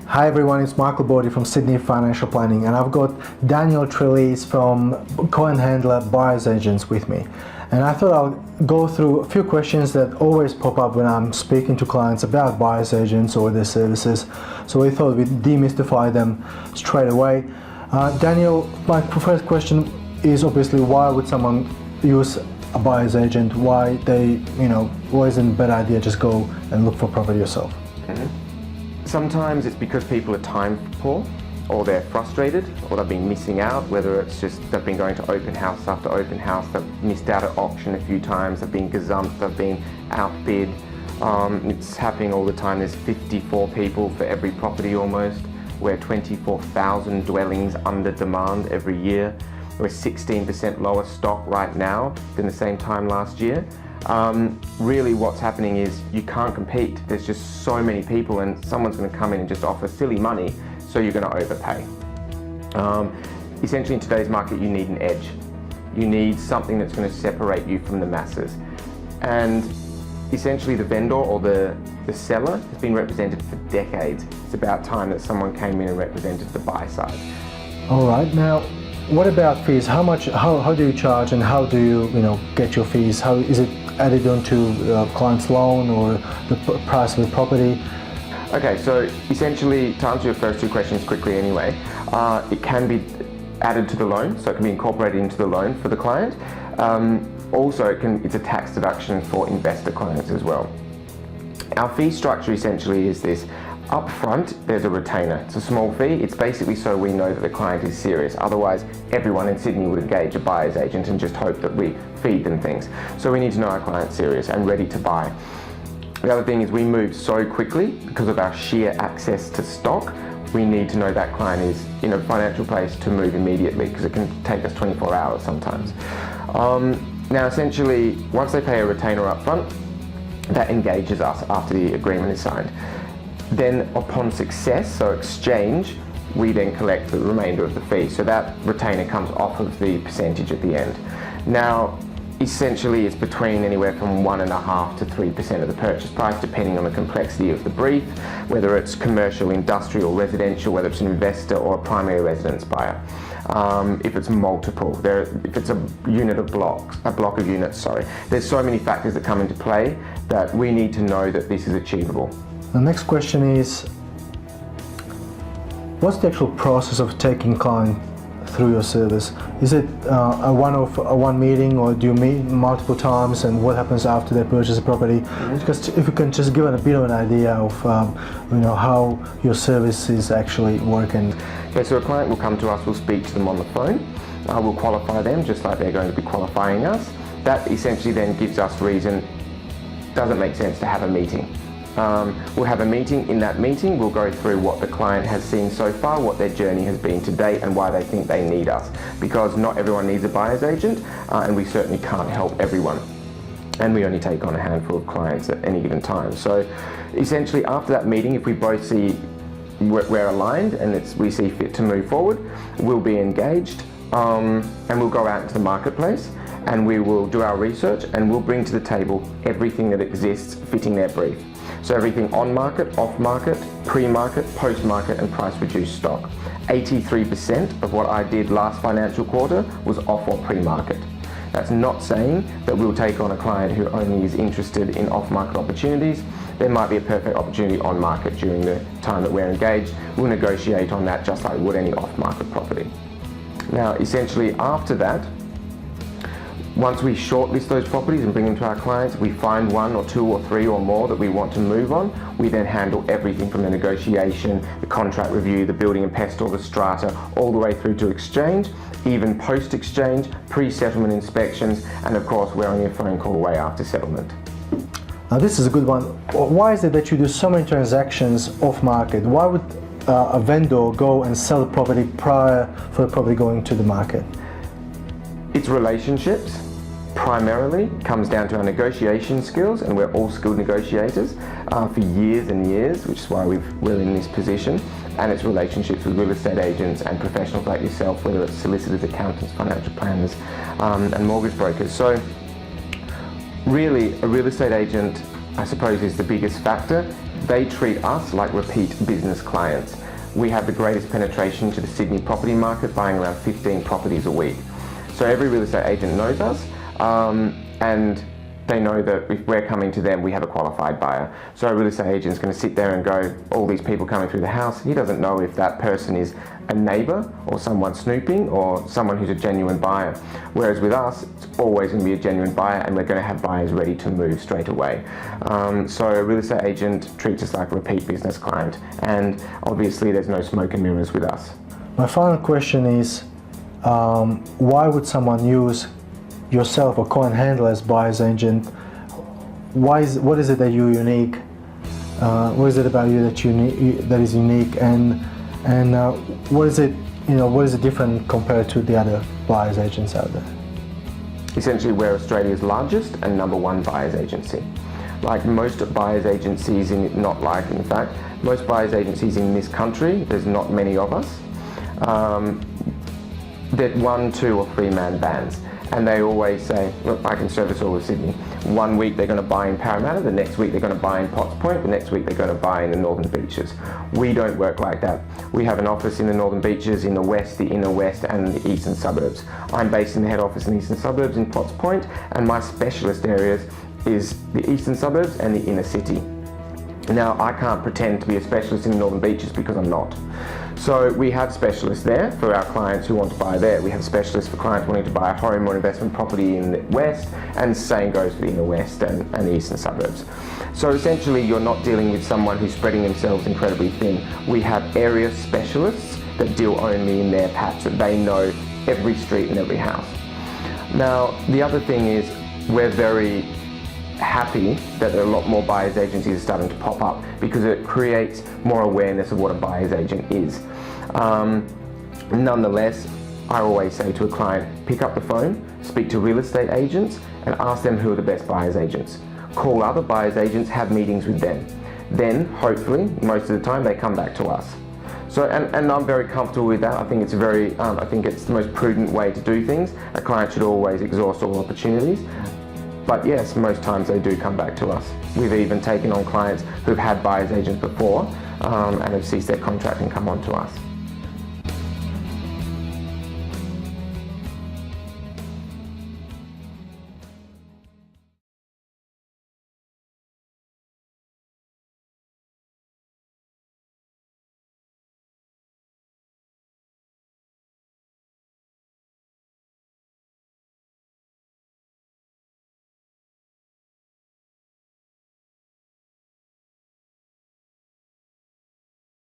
Hi everyone, it's Michael Boddy from Sydney Financial Planning, and I've got Daniel Trelease from Coin Handler Buyers Agents with me. And I thought I'll go through a few questions that always pop up when I'm speaking to clients about buyers agents or their services. So we thought we'd demystify them straight away. Daniel, my first question is obviously, why would someone use a buyer's agent? Why isn't a better idea just go and look for property yourself? Sometimes it's because people are time poor, or they're frustrated, or they've been missing out, whether it's just they've been going to open house after open house, they've missed out at auction a few times, they've been gazumped, they've been outbid. It's happening all the time. There's 54 people for every property almost. We're 24,000 dwellings under demand every year. We're 16% lower stock right now than the same time last year. Really what's happening is you can't compete. There's just so many people, and someone's going to come in and just offer silly money, so you're going to overpay. Essentially in today's market you need an edge. You need something that's going to separate you from the masses. And essentially the vendor or the seller has been represented for decades. It's about time that someone came in and represented the buy side. All right, now what about fees? How do you charge, and how do you get your fees? How is it added onto the client's loan or the price of the property? Okay, so essentially, to answer your first two questions quickly anyway, it can be added to the loan, so it can be incorporated into the loan for the client. Also, it's a tax deduction for investor clients as well. Our fee structure essentially is this. Up front, there's a retainer. It's a small fee. It's basically so we know that the client is serious. Otherwise, everyone in Sydney would engage a buyer's agent and just hope that we feed them things. So we need to know our client's serious and ready to buy. The other thing is we move so quickly because of our sheer access to stock. We need to know that client is in a financial place to move immediately, because it can take us 24 hours sometimes. Now, essentially, once they pay a retainer up front, that engages us after the agreement is signed. Then upon success, so exchange, we then collect the remainder of the fee. So that retainer comes off of the percentage at the end. Now, essentially it's between anywhere from 1.5% to 3% of the purchase price, depending on the complexity of the brief, whether it's commercial, industrial, residential, whether it's an investor or a primary residence buyer. If it's multiple, if it's a block of units, sorry. There's so many factors that come into play that we need to know that this is achievable. The next question is, what's the actual process of taking client through your service? Is it a one meeting, or do you meet multiple times, and what happens after they purchase the property? Because if you can just give a bit of an idea of how your service is actually working. Okay, so a client will come to us, we'll speak to them on the phone, we'll qualify them just like they're going to be qualifying us. That essentially then gives us reason, does it make sense to have a meeting? We'll have a meeting. In that meeting, we'll go through what the client has seen so far, what their journey has been to date, and why they think they need us. Because not everyone needs a buyer's agent, and we certainly can't help everyone. And we only take on a handful of clients at any given time. So essentially, after that meeting, if we both see we're aligned and we see fit to move forward, we'll be engaged, and we'll go out into the marketplace, and we will do our research, and we'll bring to the table everything that exists fitting their brief. So everything on market, off market, pre-market, post-market, and price reduced stock. 83% of what I did last financial quarter was off or pre-market. That's not saying that we'll take on a client who only is interested in off-market opportunities. There might be a perfect opportunity on market during the time that we're engaged. We'll negotiate on that just like we would any off-market property. Now, essentially after that, once we shortlist those properties and bring them to our clients, we find one or two or three or more that we want to move on. We then handle everything from the negotiation, the contract review, the building and pestle, the strata, all the way through to exchange, even post-exchange, pre-settlement inspections, and of course we're only a phone call away after settlement. Now this is a good one. Why is it that you do so many transactions off market? Why would a vendor go and sell the property prior for the property going to the market? It's relationships. Primarily comes down to our negotiation skills, and we're all skilled negotiators for years and years, which is why we're in this position. And it's relationships with real estate agents and professionals like yourself, whether it's solicitors, accountants, financial planners, and mortgage brokers. So really, a real estate agent I suppose is the biggest factor. They treat us like repeat business clients. We have the greatest penetration to the Sydney property market, buying around 15 properties a week. So every real estate agent knows us, and they know that if we're coming to them, we have a qualified buyer. So a real estate agent is going to sit there and go, all these people coming through the house, he doesn't know if that person is a neighbour or someone snooping or someone who's a genuine buyer. Whereas with us, it's always going to be a genuine buyer, and we're going to have buyers ready to move straight away. So a real estate agent treats us like a repeat business client, and obviously there's no smoke and mirrors with us. My final question is, why would someone use yourself or Cohen Handler as buyer's agent? What is it that you're unique? What is it about you that is unique, and what is it, what is it different compared to the other buyer's agents out there? Essentially, we're Australia's largest and #1 buyer's agency. Like most buyer's agencies, most buyer's agencies in this country, there's not many of us. They're 1, 2 or 3 man bands. And they always say, look, I can service all of Sydney. One week they're going to buy in Parramatta, the next week they're going to buy in Potts Point, the next week they're going to buy in the Northern Beaches. We don't work like that. We have an office in the Northern Beaches, in the West, the Inner West and the Eastern Suburbs. I'm based in the head office in the Eastern Suburbs in Potts Point, and my specialist areas is the Eastern Suburbs and the Inner City. Now, I can't pretend to be a specialist in the Northern Beaches because I'm not. So we have specialists there for our clients who want to buy there. We have specialists for clients wanting to buy a home or investment property in the West, and the same goes for the Inner West and the Eastern Suburbs. So essentially, you're not dealing with someone who's spreading themselves incredibly thin. We have area specialists that deal only in their patch, that they know every street and every house. Now, the other thing is, we're very happy that there are a lot more buyer's agencies starting to pop up, because it creates more awareness of what a buyer's agent is. Nonetheless, I always say to a client, pick up the phone, speak to real estate agents and ask them who are the best buyer's agents. Call other buyer's agents, have meetings with them. Then hopefully, most of the time, they come back to us. So, and I'm very comfortable with that. I think it's I think it's the most prudent way to do things. A client should always exhaust all opportunities. But yes, most times they do come back to us. We've even taken on clients who've had buyer's agents before and have ceased their contract and come on to us.